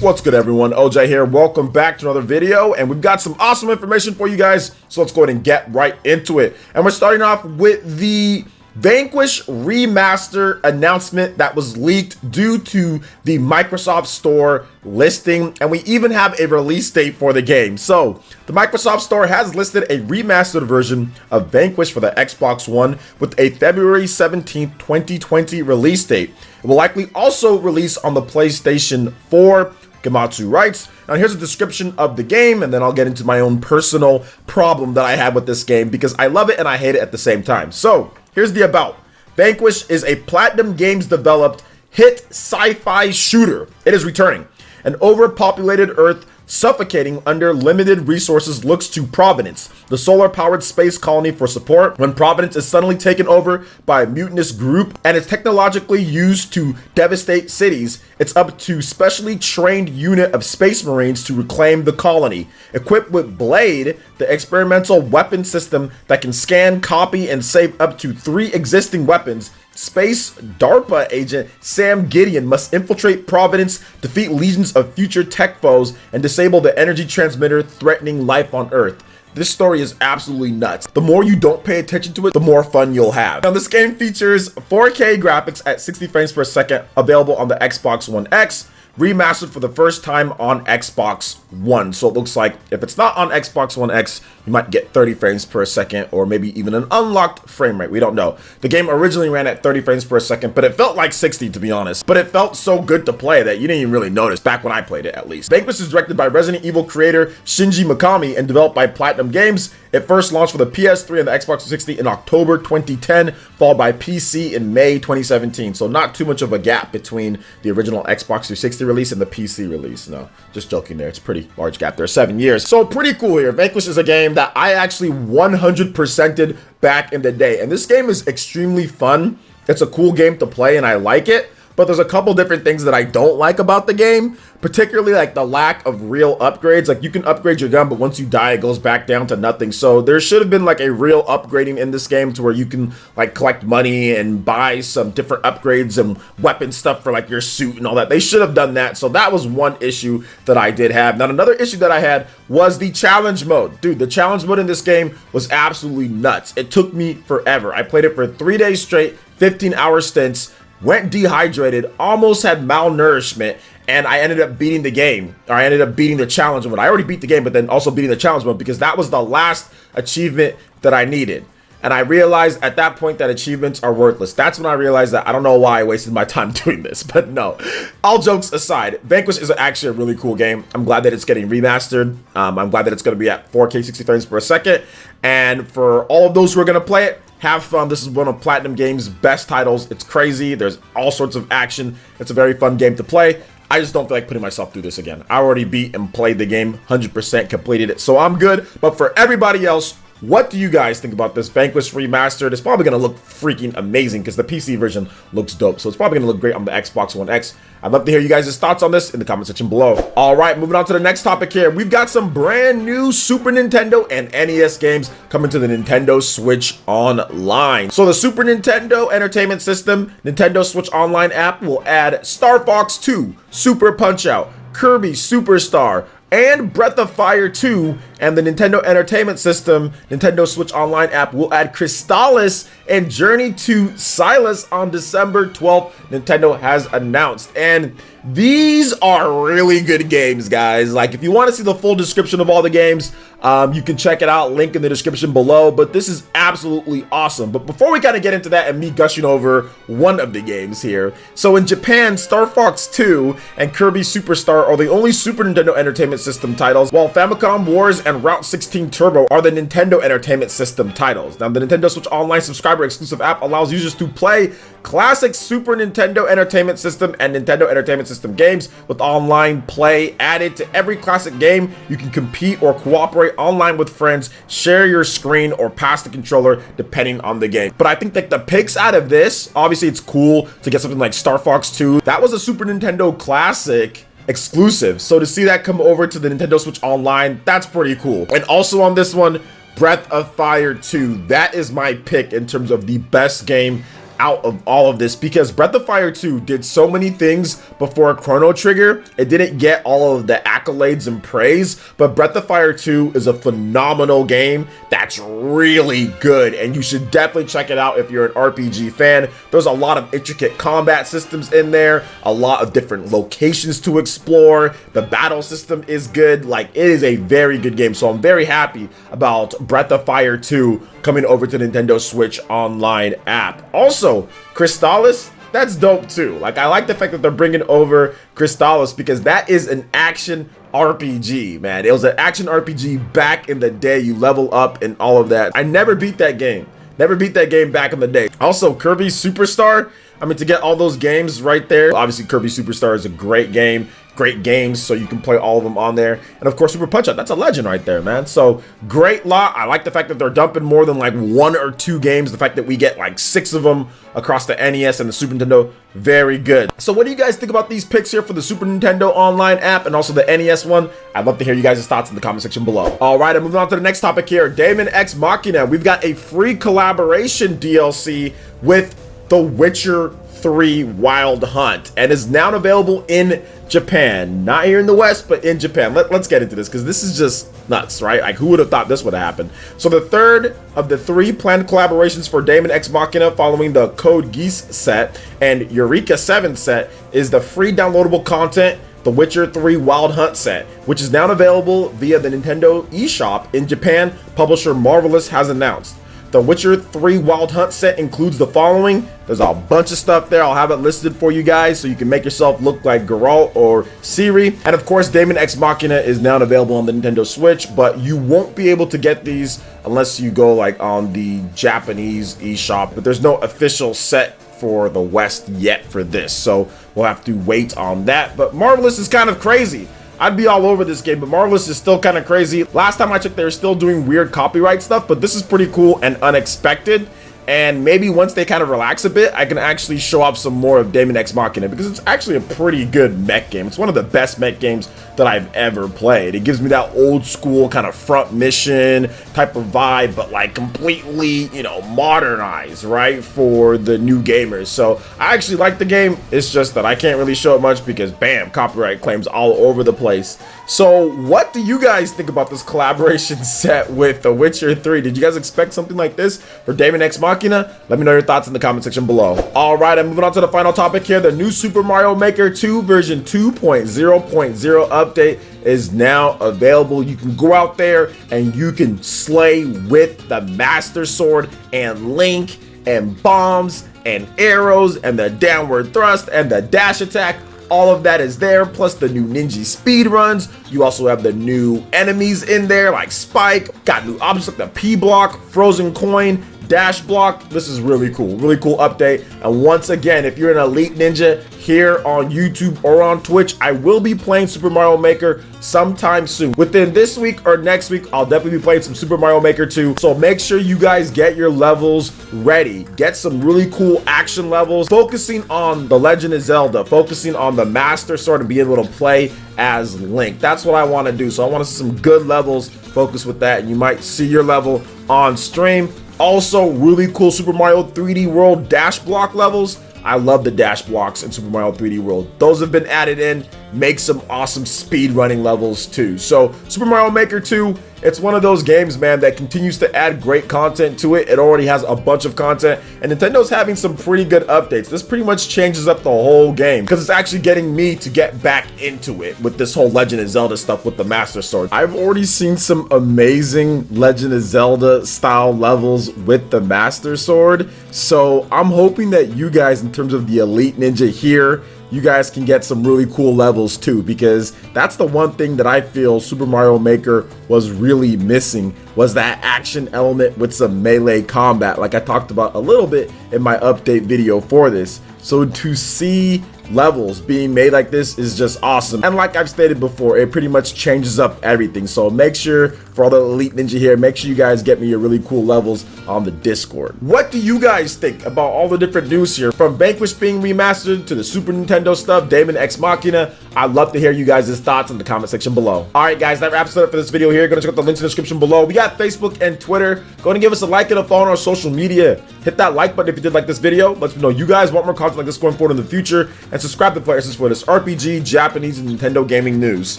What's good, everyone? OJ here. Welcome back to another video, and we've got some awesome information for you guys, so let's go ahead and get right into it. And we're starting off with the Vanquish Remaster announcement that was leaked due to the Microsoft Store listing, and we even have a release date for the game. So the Microsoft Store has listed a remastered version of Vanquish for the Xbox One with a February 17th, 2020 release date. It will likely also release on the PlayStation 4. Gamatsu writes, now here's a description of the game, and then I'll get into my own personal problem that I have with this game because I love it and I hate it at the same time. So here's the about. Vanquish is a Platinum Games developed hit sci-fi shooter. It is returning. An overpopulated Earth suffocating under limited resources looks to Providence, the solar-powered space colony, for support when Providence is suddenly taken over by a mutinous group and is technologically used to devastate cities. It's up to specially trained unit of space marines to reclaim the colony. Equipped with Blade, the experimental weapon system that can scan, copy, and save up to 3 existing weapons, Space DARPA agent Sam Gideon must infiltrate Providence, defeat legions of future tech foes, and disable the energy transmitter threatening life on Earth. This story is absolutely nuts. The more you don't pay attention to it, the more fun you'll have. Now, this game features 4K graphics at 60 frames per second, available on the Xbox One X, remastered for the first time on Xbox One. So it looks like if it's not on Xbox One X, you might get 30 frames per second or maybe even an unlocked frame rate. We don't know. The game originally ran at 30 frames per second, but it felt like 60 to be honest. But it felt so good to play that you didn't even really notice back when I played it, at least. Vanquish is directed by Resident Evil creator Shinji Mikami and developed by Platinum Games. It first launched for the PS3 and the Xbox 360 in October 2010, followed by PC in May 2017. So not too much of a gap between the original Xbox 360 release and the PC release. No, just joking there. It's a pretty large gap there, 7 years. So pretty cool here. Vanquish is a game that I actually 100%ed back in the day. And this game is extremely fun. It's a cool game to play and I like it. But there's a couple different things that I don't like about the game, particularly like the lack of real upgrades. Like you can upgrade your gun, but once you die, it goes back down to nothing. So there should have been like a real upgrading in this game to where you can like collect money and buy some different upgrades and weapon stuff for like your suit and all that. They should have done that. So that was one issue that I did have. Now, another issue that I had was the challenge mode. Dude, the challenge mode in this game was absolutely nuts. It took me forever. I played it for 3 days straight, 15-hour stints. Went dehydrated, almost had malnourishment, and I ended up beating the game. Or I ended up beating the challenge mode. I already beat the game, but then also beating the challenge mode because that was the last achievement that I needed. And I realized at that point that achievements are worthless. That's when I realized that I don't know why I wasted my time doing this, but no. All jokes aside, Vanquish is actually a really cool game. I'm glad that it's getting remastered. I'm glad that it's going to be at 4K 60 frames per second. And for all of those who are going to play it, have fun. This is one of Platinum Games' best titles. It's crazy. There's all sorts of action. It's a very fun game to play. I just don't feel like putting myself through this again. I already beat and played the game, 100% completed it, so I'm good. But for everybody else, what do you guys think about this Vanquish Remastered? It's probably going to look freaking amazing because the PC version looks dope. So it's probably going to look great on the Xbox One X. I'd love to hear you guys' thoughts on this in the comment section below. All right, moving on to the next topic here. We've got some brand new Super Nintendo and NES games coming to the Nintendo Switch Online. So the Super Nintendo Entertainment System Nintendo Switch Online app will add Star Fox 2, Super Punch-Out, Kirby Superstar, and Breath of Fire 2, and the Nintendo Entertainment System Nintendo Switch Online app will add Crystalis and Journey to Silas on December 12th, Nintendo has announced. And these are really good games, guys. Like, if you want to see the full description of all the games, you can check it out, link in the description below, but this is absolutely awesome. But before we kind of get into that and me gushing over one of the games here, so in Japan, Star Fox 2 and Kirby Superstar are the only Super Nintendo Entertainment System titles, while Famicom Wars and Route 16 Turbo are the Nintendo Entertainment System titles. Now, the Nintendo Switch Online subscriber exclusive app allows users to play classic Super Nintendo Entertainment System and Nintendo Entertainment System games with online play added to every classic game. You can compete or cooperate online with friends, share your screen, or pass the controller depending on the game. But I think that the picks out of this, obviously it's cool to get something like Star Fox 2. That was a Super Nintendo classic exclusive, so to see that come over to the Nintendo Switch Online, that's pretty cool. And also on this one, Breath of Fire 2, that is my pick in terms of the best game out of all of this, because Breath of Fire 2 did so many things before Chrono Trigger. It didn't get all of the accolades and praise, but Breath of Fire 2 is a phenomenal game that's really good, and you should definitely check it out if you're an RPG fan. There's a lot of intricate combat systems in there, a lot of different locations to explore. The battle system is good. Like, it is a very good game, so I'm very happy about Breath of Fire 2 coming over to Nintendo Switch Online app. Also, Crystallis, that's dope too. Like, I like the fact that they're bringing over Crystallis, because that is an action RPG, man. It was an action RPG back in the day. You level up and all of that. I never beat that game. Never beat that game back in the day. Also, Kirby Superstar. I mean, to get all those games right there. Obviously, Kirby Superstar is a great game. Great games, so you can play all of them on there. And of course, Super Punch-Out, that's a legend right there, man. So great lot. I like the fact that they're dumping more than like 1 or 2 games. The fact that we get like 6 of them across the NES and the Super Nintendo, very good. So what do you guys think about these picks here for the Super Nintendo Online app and also the NES one? I'd love to hear you guys' thoughts in the comment section below. All right, I'm moving on to the next topic here. Daemon X Machina. We've got a free collaboration DLC with The Witcher 3 Wild Hunt, and is now available in Japan. Not here in the West, but in Japan. Let's get into this, because this is just nuts, right? Like, who would have thought this would have happened? So the third of the 3 planned collaborations for Daemon X Machina, following the Code Geass set and Eureka 7 set, is the free downloadable content The Witcher 3 Wild Hunt set, which is now available via the Nintendo eShop in Japan. Publisher Marvelous has announced. The Witcher 3 Wild Hunt set includes the following. There's a bunch of stuff there. I'll have it listed for you guys so you can make yourself look like Geralt or Ciri. And of course, Daemon X Machina is now available on the Nintendo Switch, but you won't be able to get these unless you go like on the Japanese eShop. But there's no official set for the West yet for this, so we'll have to wait on that. But Marvelous is kind of crazy. I'd be all over this game, but Marvelous is still kind of crazy. Last time I checked, they were still doing weird copyright stuff, but this is pretty cool and unexpected. And maybe once they kind of relax a bit, I can actually show off some more of Daemon X Machina, because it's actually a pretty good mech game. It's one of the best mech games that I've ever played. It gives me that old school kind of front mission type of vibe, but like completely, you know, modernized, right, for the new gamers. So I actually like the game. It's just that I can't really show it much because, bam, copyright claims all over the place. So what do you guys think about this collaboration set with The Witcher 3? Did you guys expect something like this for Daemon X Machina? Let me know your thoughts in the comment section below. All right, I'm moving on to the final topic here. The new Super Mario Maker 2 version 2.0.0 update is now available. You can go out there and you can slay with the Master Sword and Link and bombs and arrows and the downward thrust and the dash attack. All of that is there, plus the new ninja speed runs. You also have the new enemies in there, like Spike. Got new objects like the P block, frozen coin, dash block. This is really cool update. And once again, if you're an elite ninja here on YouTube or on Twitch, I will be playing Super Mario Maker sometime soon. Within this week or next week, I'll definitely be playing some Super Mario Maker 2. So make sure you guys get your levels ready. Get some really cool action levels, focusing on The Legend of Zelda, focusing on the Master Sword and be able to play as Link. That's what I want to do. So I want to see some good levels, focus with that, and you might see your level on stream. Also, really cool Super Mario 3D World dash block levels. I love the dash blocks in Super Mario 3D World. Those have been added in, make some awesome speed running levels too. So Super Mario Maker 2, it's one of those games, man, that continues to add great content to it. It already has a bunch of content, and Nintendo's having some pretty good updates. This pretty much changes up the whole game, because it's actually getting me to get back into it with this whole Legend of Zelda stuff with the Master Sword. I've already seen some amazing Legend of Zelda style levels with the Master Sword, so I'm hoping that you guys, in terms of the Elite Ninja here, you guys can get some really cool levels too, because that's the one thing that I feel Super Mario Maker was really missing, was that action element with some melee combat, like I talked about a little bit in my update video for this. So to see levels being made like this is just awesome, and like I've stated before, it pretty much changes up everything. So make sure, for all the Elite Ninja here, make sure you guys get me your really cool levels on the Discord. What do you guys think about all the different news here, from Vanquish being remastered to the Super Nintendo stuff, Daemon X Machina? I'd love to hear you guys' thoughts in the comment section below. All right, guys, that wraps it up for this video here. Go check out the links in the description below. We got that Facebook and Twitter. Go ahead and give us a like and a follow on our social media. Hit that like button if you did like this video. Let me know you guys want more content like this going forward in the future. And subscribe to PlayerEssence for this RPG, Japanese, and Nintendo gaming news.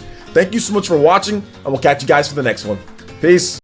Thank you so much for watching, and we'll catch you guys for the next one. Peace.